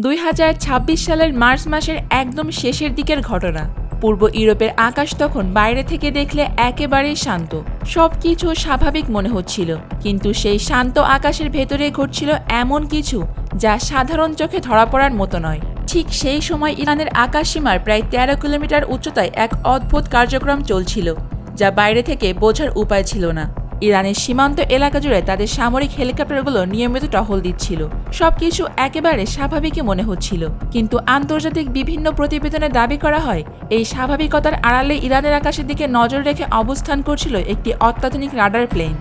2026 সালের মার্চ মাসের একদম শেষের দিকের ঘটনা। পূর্ব ইউরোপের আকাশ তখন বাইরে থেকে দেখলে একেবারেই শান্ত, সবকিছু স্বাভাবিক মনে হচ্ছিল। কিন্তু সেই শান্ত আকাশের ভেতরে ঘটছিল এমন কিছু যা সাধারণ চোখে ধরা পড়ার মতো নয়। ঠিক সেই সময় ইরানের আকাশসীমার প্রায় 13 কিলোমিটার উচ্চতায় এক অদ্ভুত কার্যক্রম চলছিল, যা বাইরে থেকে বোঝার উপায় ছিল না। ইরানের সীমান্ত এলাকা জুড়ে তাদের সামরিক হেলিকপ্টারগুলো নিয়মিত টহল দিচ্ছিল। সবকিছু একেবারে স্বাভাবিকই মনে হচ্ছিল, কিন্তু আন্তর্জাতিক বিভিন্ন প্রতিবেদনে দাবি করা হয় এই স্বাভাবিকতার আড়ালে ইরানের আকাশের দিকে নজর রেখে অবস্থান করছিল একটি অত্যাধুনিক রাডার প্লেন।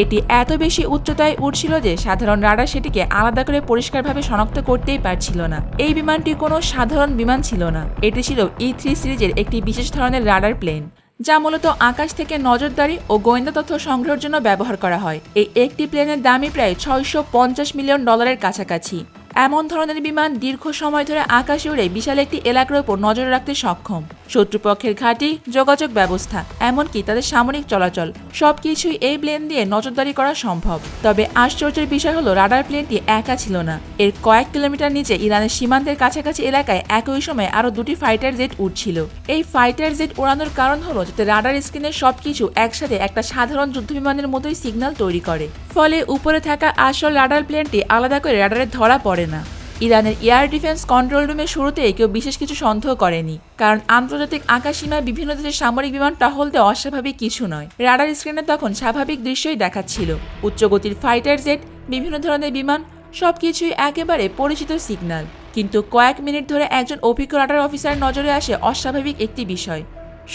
এটি এত বেশি উচ্চতায় উঠছিল যে সাধারণ রাডার সেটিকে আলাদা করে পরিষ্কারভাবে শনাক্ত করতেই পারছিল না। এই বিমানটি কোনো সাধারণ বিমান ছিল না, এটি ছিল E3 সিরিজের একটি বিশেষ ধরনের রাডার প্লেন, যা মূলত আকাশ থেকে নজরদারি ও গোয়েন্দা তথ্য সংগ্রহের জন্য ব্যবহার করা হয়। এই একটি প্লেনের দামই প্রায় $650 মিলিয়ন কাছাকাছি। এমন ধরনের বিমান দীর্ঘ সময় ধরে আকাশে উড়ে বিশাল একটি এলাকার উপর নজর রাখতে সক্ষম। শত্রুপক্ষের ঘাঁটি, যোগাযোগ ব্যবস্থা, এমনকি তাদের সামরিক চলাচল, সবকিছুই এই প্লেন দিয়ে নজরদারি করা সম্ভব। তবে আশ্চর্যের বিষয় হলো রাডার প্লেনটি একা ছিল না। এর কয়েক কিলোমিটার নিচে ইরানের সীমান্তের কাছাকাছি এলাকায় একই সময়ে আরও দুটি ফাইটার জেট উড়ছিল। এই ফাইটার জেট ওড়ানোর কারণ হলো যাতে রাডার স্ক্রিনের সবকিছু একসাথে একটা সাধারণ যুদ্ধবিমানের মতোই সিগন্যাল তৈরি করে, ফলে উপরে থাকা আসল রাডার প্লেনটি আলাদা করে রাডারে ধরা পড়ে না। ইরানের এয়ার ডিফেন্স কন্ট্রোল রুমের শুরুতেই কেউ বিশেষ কিছু সন্দেহ করেনি, কারণ আন্তর্জাতিক আকাশসীমায় বিভিন্ন দেশের সামরিক বিমান টহল দেওয়া অস্বাভাবিক কিছু নয়। রাডার স্ক্রিনে তখন স্বাভাবিক দৃশ্যই দেখাচ্ছিল, উচ্চগতির ফাইটার জেট, বিভিন্ন ধরনের বিমান, সবকিছুই একেবারে পরিচিত সিগন্যাল। কিন্তু কয়েক মিনিট ধরে একজন অভিজ্ঞ রাডার অফিসারের নজরে আসে অস্বাভাবিক একটি বিষয়।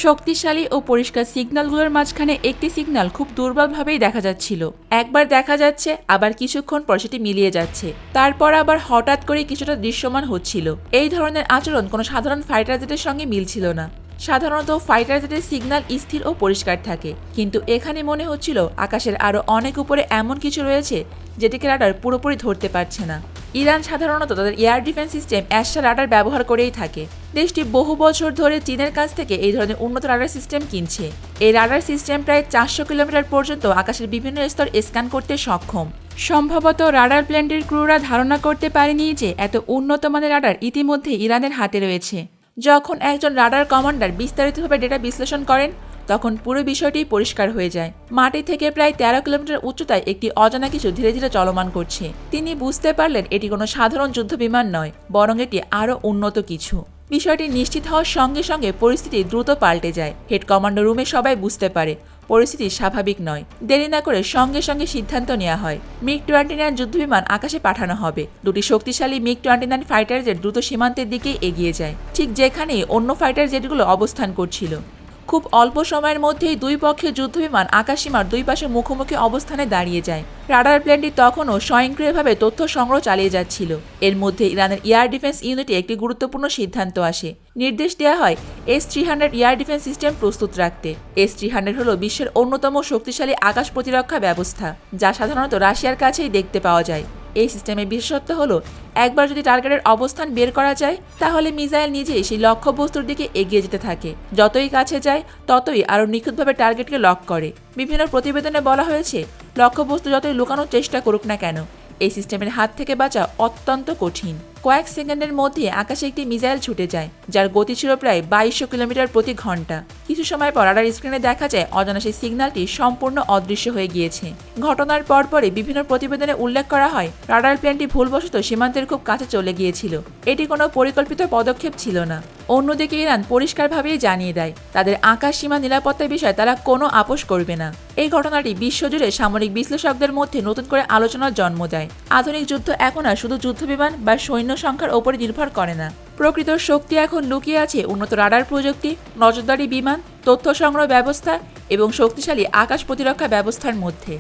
শক্তিশালী ও পরিষ্কার সিগন্যালগুলোর মাঝখানে একটি সিগন্যাল খুব দুর্বলভাবেই দেখা যাচ্ছিল। একবার দেখা যাচ্ছে, আবার কিছুক্ষণ পর সেটি মিলিয়ে যাচ্ছে, তারপর আবার হঠাৎ করে কিছুটা দৃশ্যমান হচ্ছিল। এই ধরনের আচরণ কোনো সাধারণ ফাইটার জেটের সঙ্গে মিলছিল না। সাধারণত ফাইটার জেটের সিগন্যাল স্থির ও পরিষ্কার থাকে, কিন্তু এখানে মনে হচ্ছিল আকাশের আরও অনেক উপরে এমন কিছু রয়েছে যেটিকে রাডার পুরোপুরি ধরতে পারছে না। ইরান সাধারণত তাদের এয়ার ডিফেন্স সিস্টেম অ্যাশা রাডার ব্যবহার করেই থাকে। দেশটি বহু বছর ধরে চীনের কাছ থেকে এই ধরনের উন্নত রাডার সিস্টেম কিনছে। এই রাডার সিস্টেম প্রায় 400 কিলোমিটার পর্যন্ত আকাশের বিভিন্ন স্তর স্ক্যান করতে সক্ষম। সম্ভবত রাডার প্লেনটির ক্রুরা ধারণা করতে পারেনি যে এত উন্নত মানের রাডার ইতিমধ্যে ইরানের হাতে রয়েছে। যখন একজন রাডার কমান্ডার বিস্তারিতভাবে ডেটা বিশ্লেষণ করেন, তখন পুরো বিষয়টি পরিষ্কার হয়ে যায়। মাটি থেকে প্রায় 13 কিলোমিটার উচ্চতায় একটি অজানা কিছু ধীরে ধীরে চলমান করছে। তিনি বুঝতে পারলেন এটি কোনো সাধারণ যুদ্ধবিমান নয়, বরং এটি আরও উন্নত কিছু। বিষয়টি নিশ্চিত হওয়ার সঙ্গে সঙ্গে পরিস্থিতি দ্রুত পাল্টে যায়। হেড কমান্ডো রুমে সবাই বুঝতে পারে পরিস্থিতি স্বাভাবিক নয়। দেরি না করে সঙ্গে সঙ্গে সিদ্ধান্ত নেওয়া হয় MiG-29 যুদ্ধবিমান আকাশে পাঠানো হবে। দুটি শক্তিশালী MiG-29 ফাইটার জেট দ্রুত সীমান্তের দিকেই এগিয়ে যায়, ঠিক যেখানেই অন্য ফাইটার জেটগুলো অবস্থান করছিল। খুব অল্প সময়ের মধ্যেই দুই পক্ষের যুদ্ধবিমান আকাশসীমার দুই পাশে মুখোমুখি অবস্থানে দাঁড়িয়ে যায়। রাডার প্লেনটি তখনও স্বয়ংক্রিয়ভাবে তথ্য সংগ্রহ চালিয়ে যাচ্ছিল। এর মধ্যে ইরানের এয়ার ডিফেন্স ইউনিটে একটি গুরুত্বপূর্ণ সিদ্ধান্ত আসে। নির্দেশ দেওয়া হয় S-300 এয়ার ডিফেন্স সিস্টেম প্রস্তুত রাখতে। S-300 হল বিশ্বের অন্যতম শক্তিশালী আকাশ প্রতিরক্ষা ব্যবস্থা, যা সাধারণত রাশিয়ার কাছেই দেখতে পাওয়া যায়। এই সিস্টেমের বিশেষত্ব হলো একবার যদি টার্গেটের অবস্থান বের করা যায়, তাহলে মিসাইল নিজেই সেই লক্ষ্যবস্তুর দিকে এগিয়ে যেতে থাকে। যতই কাছে যায়, ততই আরও নিখুঁতভাবে টার্গেটকে লক করে। বিভিন্ন প্রতিবেদনে বলা হয়েছে লক্ষ্যবস্তু যতই লুকানোর চেষ্টা করুক না কেন, এই সিস্টেমের হাত থেকে বাঁচা অত্যন্ত কঠিন। কয়েক সেকেন্ডের মধ্যে আকাশে একটি মিসাইল ছুটে যায়, যার গতি ছিল প্রায় 2200 কিলোমিটার প্রতি ঘন্টা। কিছু সময় পর রাডার স্ক্রিনে দেখা যায় অজানা সেই সিগন্যালটি সম্পূর্ণ অদৃশ্য হয়ে গিয়েছে। ঘটনার পরপরই বিভিন্ন প্রতিবেদনে উল্লেখ করা হয় রাডার প্লেনটি ভুলবশত সীমান্তের খুব কাছে চলে গিয়েছিল। এটি কোনো পরিকল্পিত পদক্ষেপ ছিল না। অন্যদিকে ইরান পরিষ্কারভাবেই জানিয়ে দেয় তাদের আকাশ সীমা নিরাপত্তার বিষয়ে তারা কোনো আপোষ করবে না। এই ঘটনাটি বিশ্বজুড়ে সামরিক বিশ্লেষকদের মধ্যে নতুন করে আলোচনার জন্ম দেয়। আধুনিক যুদ্ধ এখন আর শুধু যুদ্ধবিমান বা সৈন্য সংখ্যার ওপরে নির্ভর করে না। প্রকৃত শক্তি এখন লুকিয়ে আছে উন্নত রাডার প্রযুক্তি, নজরদারি বিমান, তথ্য সংগ্রহ ব্যবস্থা এবং শক্তিশালী আকাশ প্রতিরক্ষা ব্যবস্থার মধ্যে।